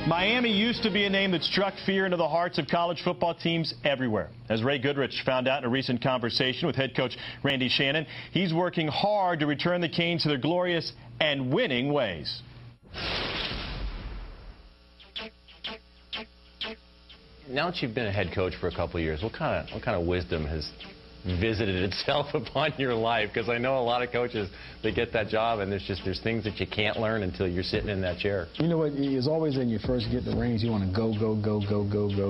Miami used to be a name that struck fear into the hearts of college football teams everywhere. As Ray Goodrich found out in a recent conversation with head coach Randy Shannon, he's working hard to return the Canes to their glorious and winning ways. Now that you've been a head coach for a couple of years, what kind of wisdom has visited itself upon your life? Because I know a lot of coaches, they get that job and there's things that you can't learn until you're sitting in that chair. You know what, it's always when you first get the reins, you want to go,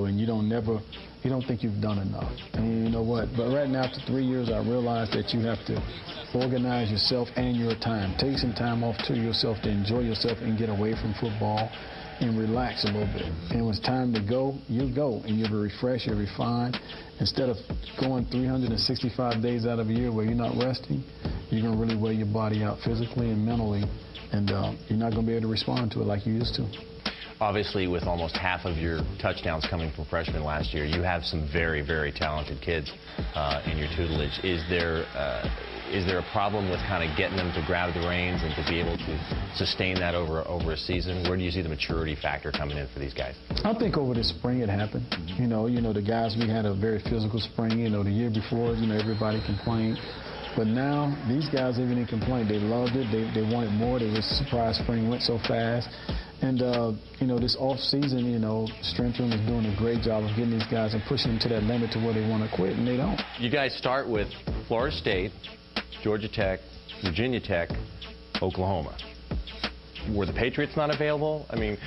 and you don't think you've done enough. And you know what, but right now after 3 years, I realized that you have to organize yourself and your time. Take some time off to yourself to enjoy yourself and get away from football and relax a little bit. And when it's time to go, you go, and you'll be refreshed, you'll be fine. Instead of going 365 days out of a year where you're not resting, you're going to really wear your body out physically and mentally, and you're not going to be able to respond to it like you used to. Obviously, with almost half of your touchdowns coming from freshmen last year, you have some very, very talented kids in your tutelage. Is there a problem with kind of getting them to grab the reins and to be able to sustain that over a season? Where do you see the maturity factor coming in for these guys? I think over the spring it happened. You know, the guys, we had a very physical spring. You know, the year before, everybody complained. But now, these guys even didn't complain. They loved it. They wanted more. They were surprised spring went so fast. And, this off-season, Strength Room is doing a great job of getting these guys and pushing them to that limit to where they want to quit, and they don't. You guys start with Florida State, Georgia Tech, Virginia Tech, Oklahoma. Were the Patriots not available? I mean,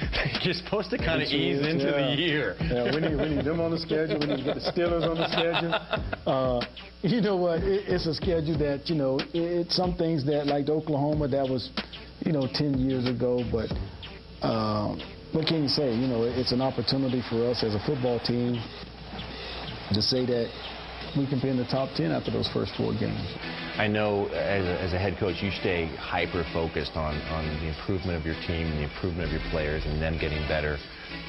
you're supposed to kind of ease into the year. Yeah, we need them on the schedule. We need to get the Steelers on the schedule. You know what? It's a schedule that, it's some things that, like Oklahoma, that was, 10 years ago. But what can you say? It's an opportunity for us as a football team to say that we can be in the top 10 after those first 4 games. I know as a head coach, you stay hyper-focused on the improvement of your team and the improvement of your players and them getting better.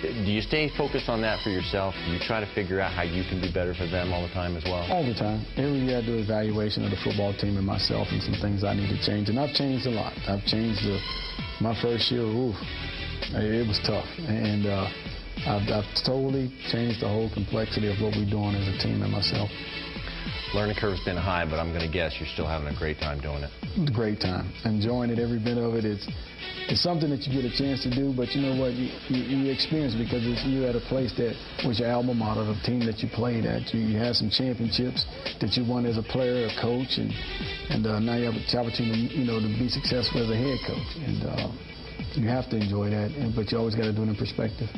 Do you stay focused on that for yourself? Do you try to figure out how you can be better for them all the time as well? All the time. Every year I do an evaluation of the football team and myself and some things I need to change. And I've changed a lot. I've changed my first year, it was tough. And I've totally changed the whole complexity of what we're doing as a team and myself. Learning curve's been high, but I'm going to guess you're still having a great time doing it. Great time. Enjoying it, every bit of it. It's something that you get a chance to do, but you know what? You experience it because you're at a place that was your alma mater, the team that you played at. You had some championships that you won as a player, a coach, and now you have the opportunity, to be successful as a head coach. And you have to enjoy that, but you always got to do it in perspective.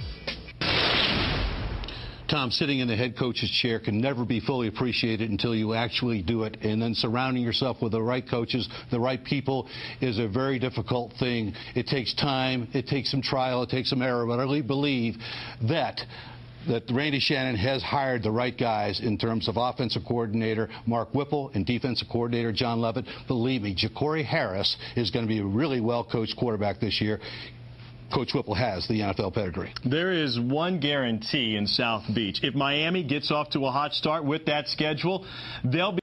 Tom, sitting in the head coach's chair can never be fully appreciated until you actually do it. And then surrounding yourself with the right coaches, the right people, is a very difficult thing. It takes time, it takes some trial, it takes some error. But I really believe that Randy Shannon has hired the right guys in terms of offensive coordinator Mark Whipple and defensive coordinator John Levitt. Believe me, Ja'Cory Harris is going to be a really well-coached quarterback this year. Coach Whipple has the NFL pedigree. There is one guarantee in South Beach. If Miami gets off to a hot start with that schedule, they'll be